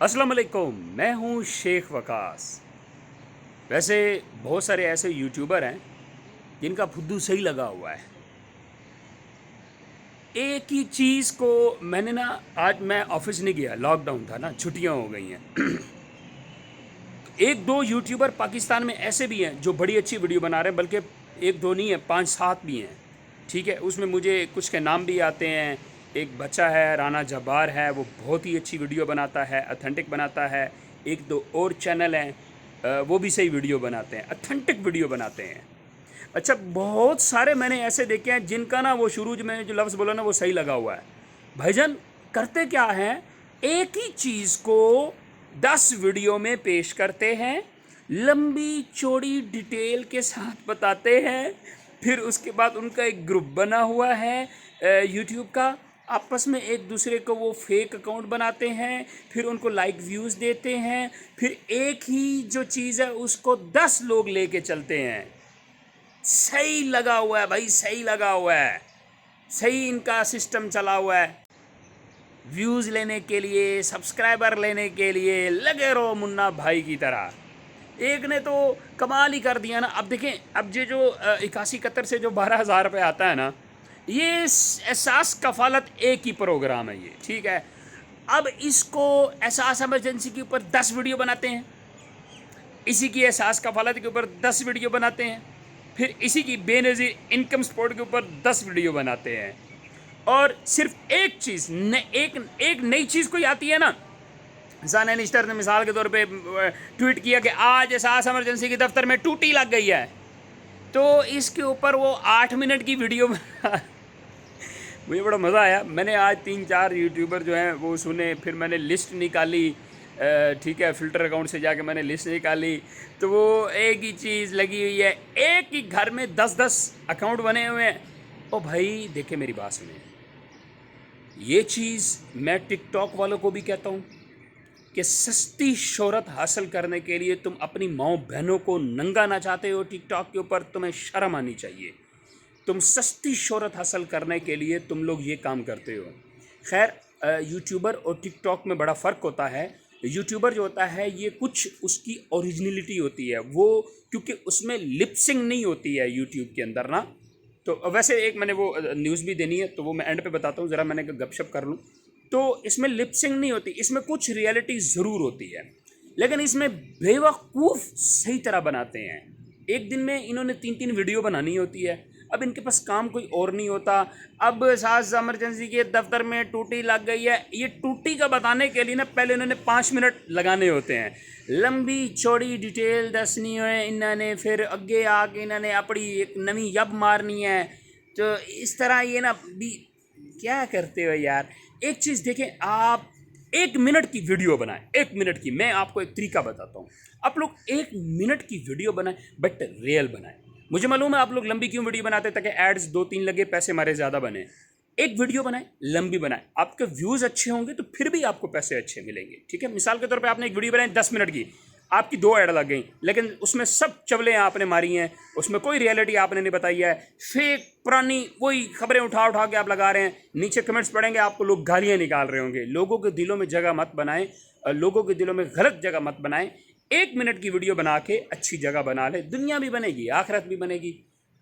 अस्सलाम वालेकुम, मैं हूँ शेख वकास। वैसे बहुत सारे ऐसे यूट्यूबर हैं जिनका फुद्दू सही लगा हुआ है। एक ही चीज़ को मैंने ना, आज मैं ऑफिस नहीं गया, लॉकडाउन था ना, छुट्टियाँ हो गई हैं। एक दो यूट्यूबर पाकिस्तान में ऐसे भी हैं जो बड़ी अच्छी वीडियो बना रहे हैं, बल्कि एक दो नहीं है, 5-7 भी हैं। ठीक है, उसमें मुझे कुछ के नाम भी आते हैं। एक बच्चा है, राना जब्बार है, वो बहुत ही अच्छी वीडियो बनाता है, ऑथेंटिक बनाता है। एक दो और चैनल हैं, वो भी सही वीडियो बनाते हैं, ऑथेंटिक वीडियो बनाते हैं। अच्छा, बहुत सारे मैंने ऐसे देखे हैं जिनका ना वो शुरू में जो लफ्ज़ बोला ना वो सही लगा हुआ है। भाईजान, करते क्या है, एक ही चीज़ को 10 वीडियो में पेश करते हैं, लंबी चौड़ी डिटेल के साथ बताते हैं। फिर उसके बाद उनका एक ग्रुप बना हुआ है यूट्यूब का, आपस में एक दूसरे को वो फेक अकाउंट बनाते हैं, फिर उनको लाइक व्यूज़ देते हैं, फिर एक ही जो चीज़ है उसको 10 लोग लेके चलते हैं। सही लगा हुआ है भाई, सही लगा हुआ है, सही इनका सिस्टम चला हुआ है। व्यूज़ लेने के लिए, सब्सक्राइबर लेने के लिए लगे रहो मुन्ना भाई की तरह। एक ने तो कमाल ही कर दिया ना। अब देखें, अब ये जो 81-71 से जो 12,000 रुपये आता है ना, ये एहसास कफालत एक ही प्रोग्राम है ये, ठीक है। अब इसको एहसास इमरजेंसी के ऊपर 10 वीडियो बनाते हैं, इसी की एहसास कफालत के ऊपर 10 वीडियो बनाते हैं, फिर इसी की बेनज़ीर इनकम सपोर्ट के ऊपर 10 वीडियो बनाते हैं। और सिर्फ एक चीज़ एक नई चीज़ कोई आती है ना, सान एलिस्टर ने मिसाल के तौर पे ट्वीट किया कि आज एहसास इमरजेंसी के दफ्तर में टूटी लग गई है, तो इसके ऊपर वो 8 मिनट की वीडियो मुझे बड़ा मज़ा आया। मैंने आज 3-4 यूट्यूबर जो हैं वो सुने, फिर मैंने लिस्ट निकाली, ठीक है, फ़िल्टर अकाउंट से जाके मैंने लिस्ट निकाली, तो वो एक ही चीज़ लगी हुई है। एक ही घर में 10-10 अकाउंट बने हुए हैं। ओ भाई देखे, मेरी बात सुने, ये चीज़ मैं टिकटॉक वालों को भी कहता हूँ कि सस्ती शोहरत हासिल करने के लिए तुम अपनी माओ बहनों को नंगा ना चाहते हो टिकटॉक के ऊपर, तुम्हें शर्म आनी चाहिए। तुम सस्ती शोहरत हासिल करने के लिए तुम लोग ये काम करते हो। खैर, यूट्यूबर और टिकटॉक में बड़ा फ़र्क होता है। यूट्यूबर जो होता है ये कुछ उसकी ओरिजिनलिटी होती है, वो क्योंकि उसमें लिपसिंग नहीं होती है यूट्यूब के अंदर ना। तो वैसे एक मैंने वो न्यूज़ भी देनी है, तो वो मैं एंड पे बताता हूँ, ज़रा मैंने गपशप कर लूँ। तो इसमें लिपसिंग नहीं होती, इसमें कुछ रियलिटी ज़रूर होती है, लेकिन इसमें बेवकूफ़ सही तरह बनाते हैं। एक दिन में इन्होंने 3-3 वीडियो बनानी होती है। अब इनके पास काम कोई और नहीं होता। अब सास इमरजेंसी के दफ्तर में टूटी लग गई है, ये टूटी का बताने के लिए ना पहले इन्होंने 5 मिनट लगाने होते हैं, लंबी चौड़ी डिटेल दसनी है इन्होंने, फिर अगे आके इन्होंने अपनी एक नवी यब मारनी है। तो इस तरह ये ना भी क्या करते हो यार। एक चीज़ देखें, आप 1 मिनट की वीडियो बनाएं, 1 मिनट की। मैं आपको एक तरीका बताता हूँ, आप लोग 1 मिनट की वीडियो बनाएं, बट रियल बनाएं। मुझे मालूम है आप लोग लंबी क्यों वीडियो बनाते हैं, ताकि एड्स 2-3 लगे, पैसे हमारे ज़्यादा बने। एक वीडियो बनाएं, लंबी बनाएं, आपके व्यूज़ अच्छे होंगे तो फिर भी आपको पैसे अच्छे मिलेंगे, ठीक है। मिसाल के तौर पे आपने एक वीडियो बनाई 10 मिनट की, आपकी 2 ऐड लग गई, लेकिन उसमें सब चवलें आपने मारी हैं, उसमें कोई रियलिटी आपने नहीं बताई है, फेक पुरानी वही खबरें उठा उठा के आप लगा रहे हैं। नीचे कमेंट्स पढ़ेंगे, आपको लोग गालियाँ निकाल रहे होंगे। लोगों के दिलों में जगह मत बनाएं, लोगों के दिलों में गलत जगह मत बनाएं। 1 मिनट की वीडियो बना के अच्छी जगह बना ले, दुनिया भी बनेगी, आखिरत भी बनेगी।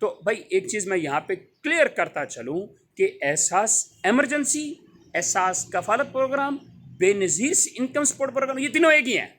तो भाई एक चीज़ मैं यहाँ पे क्लियर करता चलूँ कि Ehsaas emergency, Ehsaas Kafaalat program, Benazir income support program, ये तीनों एक ही हैं।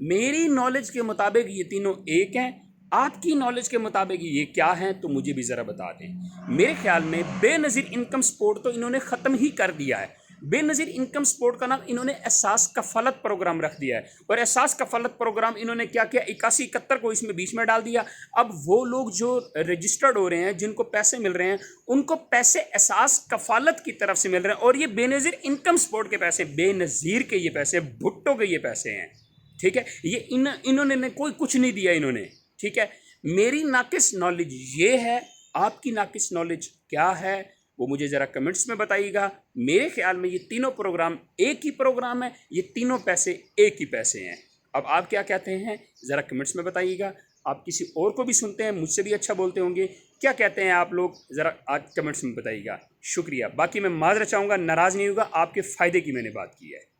मेरी नॉलेज के मुताबिक ये तीनों एक हैं। आपकी नॉलेज के मुताबिक ये क्या हैं, तो मुझे भी ज़रा बता दें। मेरे ख्याल में बेनज़ीर इनकम सपोर्ट तो इन्होंने ख़त्म ही कर दिया है। बेनज़ीर इनकम सपोर्ट का नाम इन्होंने एहसास कफालत प्रोग्राम रख दिया है, और एहसास कफालत प्रोग्राम इन्होंने क्या किया, 81-71 को इसमें बीच में डाल दिया। अब वो लोग जो रजिस्टर्ड हो रहे हैं, जिनको पैसे मिल रहे हैं, उनको पैसे एहसास कफालत की तरफ से मिल रहे हैं, और ये बेनज़ीर इनकम सपोर्ट के पैसे, बेनज़ीर के ये पैसे, भुट्टो के ये पैसे हैं, ठीक है। ये इन्होंने कोई कुछ नहीं दिया इन्होंने, ठीक है। मेरी नाकिस नॉलेज ये है, आपकी नाकिस नॉलेज क्या है, वो मुझे ज़रा कमेंट्स में बताइएगा। मेरे ख्याल में ये तीनों प्रोग्राम एक ही प्रोग्राम है, ये तीनों पैसे एक ही पैसे हैं। अब आप क्या कहते हैं, ज़रा कमेंट्स में बताइएगा। आप किसी और को भी सुनते हैं, मुझसे भी अच्छा बोलते होंगे, क्या कहते हैं आप लोग, ज़रा आज कमेंट्स में बताइएगा। शुक्रिया। बाकी मैं माज़रत चाहूँगा, नाराज़ नहीं होगा, आपके फ़ायदे की मैंने बात की है।